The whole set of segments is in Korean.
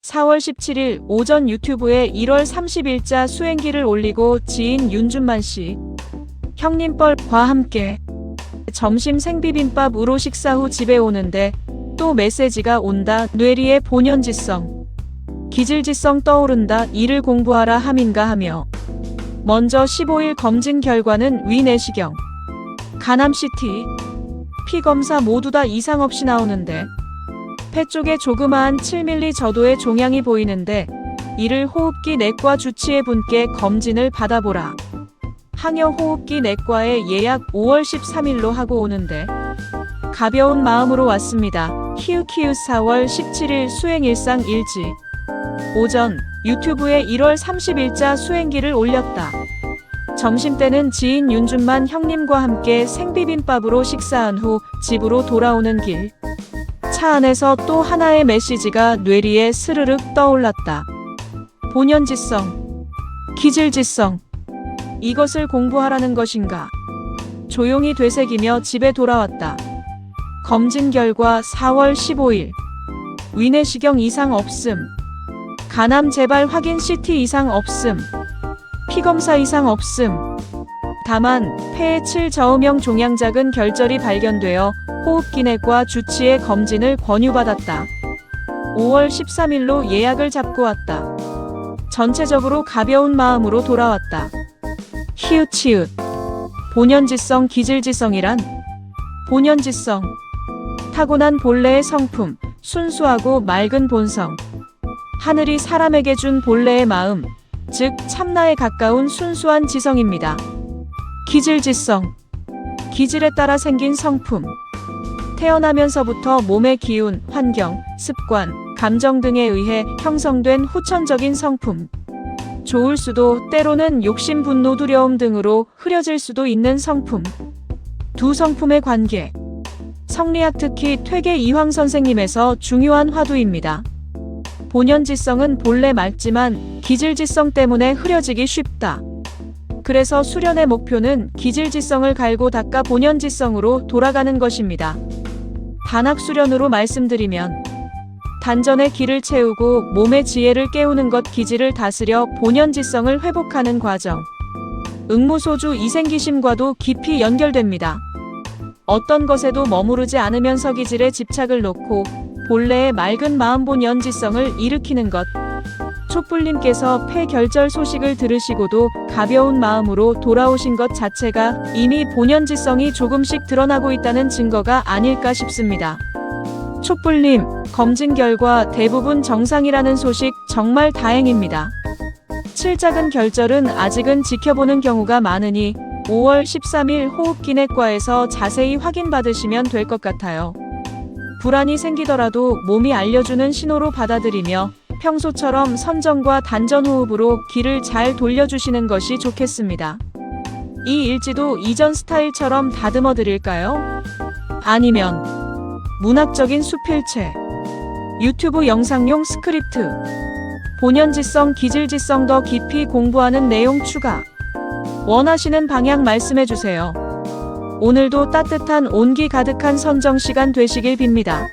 4월 17일 오전 유튜브에 1월 30일자 수행기를 올리고 지인 윤준만 씨, 형님뻘과 함께 점심 생비빔밥으로 식사 후 집에 오는데 또 메시지가 온다. 뇌리에 본연지성, 기질지성 떠오른다. 이를 공부하라 함인가 하며 먼저 15일 검진 결과는 위 내시경, 간암 CT, 피 검사 모두 다 이상 없이 나오는데 폐 쪽에 조그마한 7mm 저도의 종양이 보이는데 이를 호흡기 내과 주치의 분께 검진을 받아보라. 항여호흡기 내과에 예약 5월 13일로 하고 오는데 가벼운 마음으로 왔습니다. 키읔키읔 4월 17일 수행일상 일지. 오전 유튜브에 1월 30일자 수행기를 올렸다. 점심때는 지인 윤준만 형님과 함께 생비빔밥으로 식사한 후 집으로 돌아오는 길. 차 안에서 또 하나의 메시지가 뇌리에 스르륵 떠올랐다. 본연지성, 기질지성. 이것을 공부하라는 것인가? 조용히 되새기며 집에 돌아왔다. 검진 결과 4월 15일. 위내시경 이상 없음. 간암 재발 확인 CT 이상 없음. 피검사 이상 없음. 다만 폐에 7저음형 종양작은 결절이 발견되어 호흡기내과 주치의 검진을 권유받았다. 5월 13일로 예약을 잡고 왔다. 전체적으로 가벼운 마음으로 돌아왔다. 히읗히읗. 본연지성 기질지성이란? 본연지성. 타고난 본래의 성품, 순수하고 맑은 본성. 하늘이 사람에게 준 본래의 마음, 즉 참나에 가까운 순수한 지성입니다. 기질지성. 기질에 따라 생긴 성품. 태어나면서부터 몸의 기운, 환경, 습관, 감정 등에 의해 형성된 후천적인 성품. 좋을 수도 때로는 욕심, 분노, 두려움 등으로 흐려질 수도 있는 성품. 두 성품의 관계. 성리학 특히 퇴계 이황 선생님에서 중요한 화두입니다. 본연지성은 본래 맑지만 기질지성 때문에 흐려지기 쉽다. 그래서 수련의 목표는 기질지성을 갈고 닦아 본연지성으로 돌아가는 것입니다. 단학수련으로 말씀드리면 단전의 기를 채우고 몸의 지혜를 깨우는 것, 기질을 다스려 본연지성을 회복하는 과정. 응무소주 이생기심과도 깊이 연결됩니다. 어떤 것에도 머무르지 않으면서 기질에 집착을 놓고 본래의 맑은 마음 본연지성을 일으키는 것. 촛불님께서 폐결절 소식을 들으시고도 가벼운 마음으로 돌아오신 것 자체가 이미 본연지성이 조금씩 드러나고 있다는 증거가 아닐까 싶습니다. 촛불님, 검진 결과 대부분 정상이라는 소식 정말 다행입니다. 7작은 결절은 아직은 지켜보는 경우가 많으니 5월 13일 호흡기내과에서 자세히 확인받으시면 될 것 같아요. 불안이 생기더라도 몸이 알려주는 신호로 받아들이며 평소처럼 선정과 단전호흡으로 기를 잘 돌려주시는 것이 좋겠습니다. 이 일지도 이전 스타일처럼 다듬어 드릴까요? 아니면 문학적인 수필체, 유튜브 영상용 스크립트, 본연지성, 기질지성 더 깊이 공부하는 내용 추가. 원하시는 방향 말씀해주세요. 오늘도 따뜻한 온기 가득한 선정 시간 되시길 빕니다.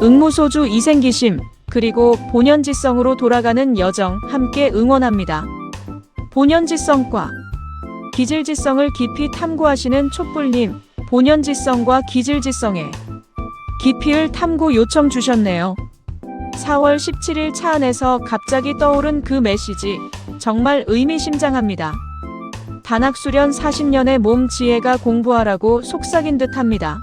응무소주 이생기심, 그리고 본연지성으로 돌아가는 여정 함께 응원합니다. 본연지성과 기질지성을 깊이 탐구하시는 촛불님, 본연지성과 기질지성의 깊이를 탐구 요청 주셨네요. 4월 17일 차 안에서 갑자기 떠오른 그 메시지, 정말 의미심장합니다. 단학수련 40년의 몸 지혜가 공부하라고 속삭인 듯합니다.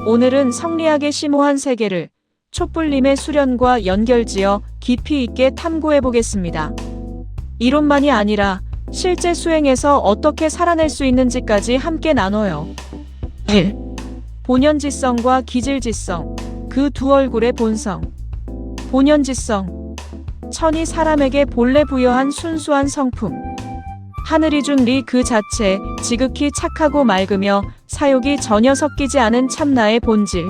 오늘은 성리학의 심오한 세계를 촛불님의 수련과 연결지어 깊이 있게 탐구해보겠습니다. 이론만이 아니라 실제 수행에서 어떻게 살아낼 수 있는지까지 함께 나눠요. 1. 본연지성과 기질지성, 그 두 얼굴의 본성. 본연지성. 천이 사람에게 본래 부여한 순수한 성품. 하늘이 준 리 그 자체, 지극히 착하고 맑으며 사욕이 전혀 섞이지 않은 참나의 본질.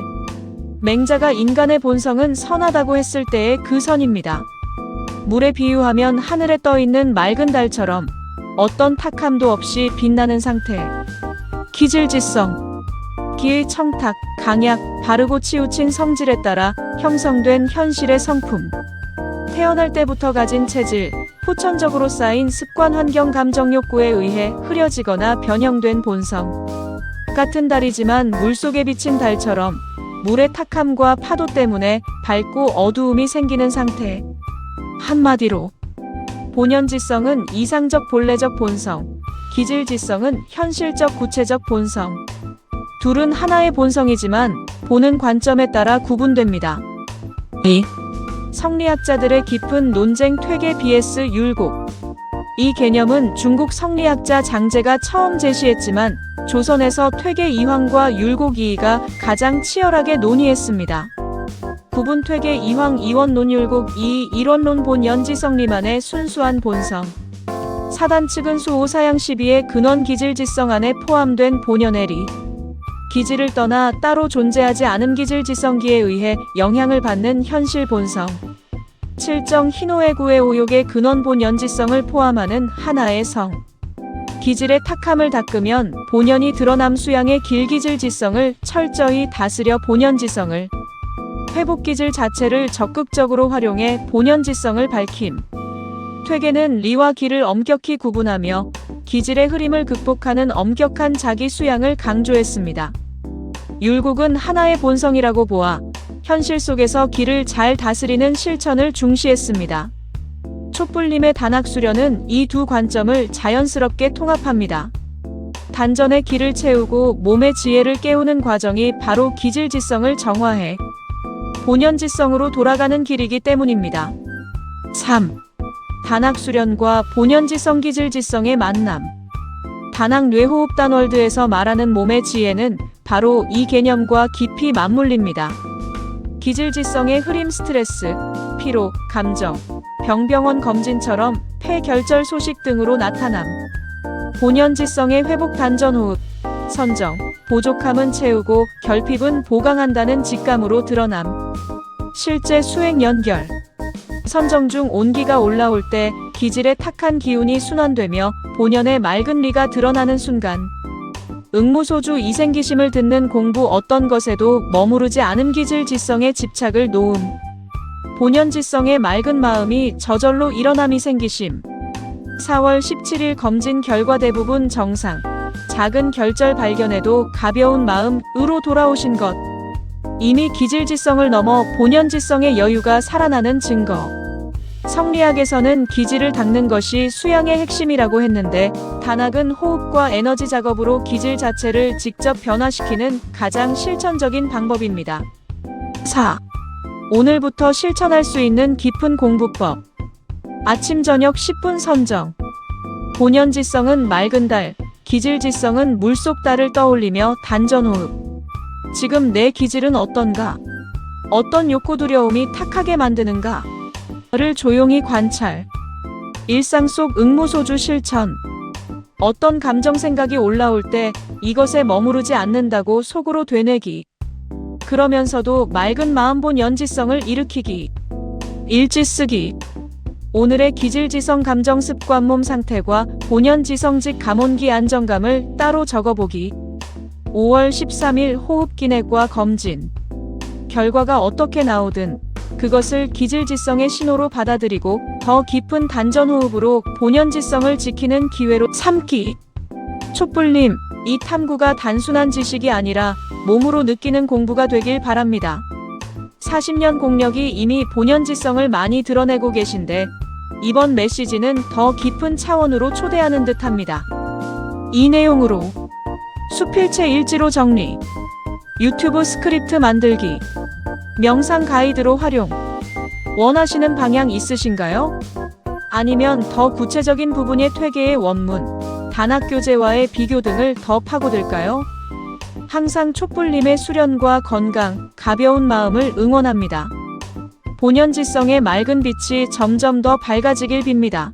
맹자가 인간의 본성은 선하다고 했을 때의 그 선입니다. 물에 비유하면 하늘에 떠있는 맑은 달처럼 어떤 탁함도 없이 빛나는 상태. 기질지성. 기의 청탁, 강약, 바르고 치우친 성질에 따라 형성된 현실의 성품. 태어날 때부터 가진 체질, 후천적으로 쌓인 습관 환경 감정 욕구에 의해 흐려지거나 변형된 본성. 같은 달이지만 물속에 비친 달처럼 물의 탁함과 파도 때문에 밝고 어두움이 생기는 상태. 한마디로 본연지성은 이상적 본래적 본성, 기질지성은 현실적 구체적 본성. 둘은 하나의 본성이지만 보는 관점에 따라 구분됩니다. 2. 성리학자들의 깊은 논쟁 퇴계 vs 율곡. 이 개념은 중국 성리학자 장제가 처음 제시했지만 조선에서 퇴계 이황과 율곡 이이가 가장 치열하게 논의했습니다. 구분 퇴계 이황 이원론 율곡 이이 일원론 본연지성리만의 순수한 본성. 사단 측은 수오사양 12의 근원 기질지성 안에 포함된 본연의 리. 기질을 떠나 따로 존재하지 않은 기질지성기에 의해 영향을 받는 현실 본성. 7정 희노애 구의 오욕의 근원 본연지성을 포함하는 하나의 성. 기질의 탁함을 닦으면 본연이 드러남 수양의 길기질지성을 철저히 다스려 본연지성을. 회복기질 자체를 적극적으로 활용해 본연지성을 밝힘. 퇴계는 리와 기를 엄격히 구분하며 기질의 흐림을 극복하는 엄격한 자기 수양을 강조했습니다. 율곡은 하나의 본성이라고 보아 현실 속에서 기를 잘 다스리는 실천을 중시했습니다. 촛불님의 단학수련은 이 두 관점을 자연스럽게 통합합니다. 단전의 기를 채우고 몸의 지혜를 깨우는 과정이 바로 기질지성을 정화해 본연지성으로 돌아가는 길이기 때문입니다. 3. 단학수련과 본연지성 기질지성의 만남. 단학 뇌호흡단월드에서 말하는 몸의 지혜는 바로 이 개념과 깊이 맞물립니다. 기질지성의 흐림 스트레스, 피로, 감정, 병병원 검진처럼 폐 결절 소식 등으로 나타남. 본연지성의 회복 단전호흡, 선정, 부족함은 채우고 결핍은 보강한다는 직감으로 드러남. 실제 수행 연결. 선정 중 온기가 올라올 때 기질의 탁한 기운이 순환되며 본연의 맑은 리가 드러나는 순간. 응무소주 이생기심을 듣는 공부 어떤 것에도 머무르지 않은 기질지성의 집착을 놓음. 본연지성의 맑은 마음이 저절로 일어남이 생기심. 4월 17일 검진 결과 대부분 정상. 작은 결절 발견에도 가벼운 마음으로 돌아오신 것. 이미 기질지성을 넘어 본연지성의 여유가 살아나는 증거. 성리학에서는 기질을 닦는 것이 수양의 핵심이라고 했는데 단학은 호흡과 에너지 작업으로 기질 자체를 직접 변화시키는 가장 실천적인 방법입니다. 4. 오늘부터 실천할 수 있는 깊은 공부법. 아침 저녁 10분 선정. 본연지성은 맑은 달, 기질지성은 물속 달을 떠올리며 단전호흡. 지금 내 기질은 어떤가? 어떤 욕구 두려움이 탁하게 만드는가? 를 조용히 관찰. 일상 속 응무소주 실천. 어떤 감정 생각이 올라올 때 이것에 머무르지 않는다고 속으로 되뇌기. 그러면서도 맑은 마음 본연지성을 일으키기. 일지 쓰기. 오늘의 기질지성 감정 습관 몸 상태과 본연지성직 감온기 안정감을 따로 적어보기. 5월 13일 호흡기내과 검진. 결과가 어떻게 나오든 그것을 기질지성의 신호로 받아들이고 더 깊은 단전호흡으로 본연지성을 지키는 기회로 삼기. 촛불님, 이 탐구가 단순한 지식이 아니라 몸으로 느끼는 공부가 되길 바랍니다. 40년 공력이 이미 본연지성을 많이 드러내고 계신데 이번 메시지는 더 깊은 차원으로 초대하는 듯합니다. 이 내용으로 수필체 일지로 정리, 유튜브 스크립트 만들기, 명상 가이드로 활용. 원하시는 방향 있으신가요? 아니면 더 구체적인 부분의 퇴계의 원문, 단학교재와의 비교 등을 더 파고들까요? 항상 촛불님의 수련과 건강, 가벼운 마음을 응원합니다. 본연지성의 맑은 빛이 점점 더 밝아지길 빕니다.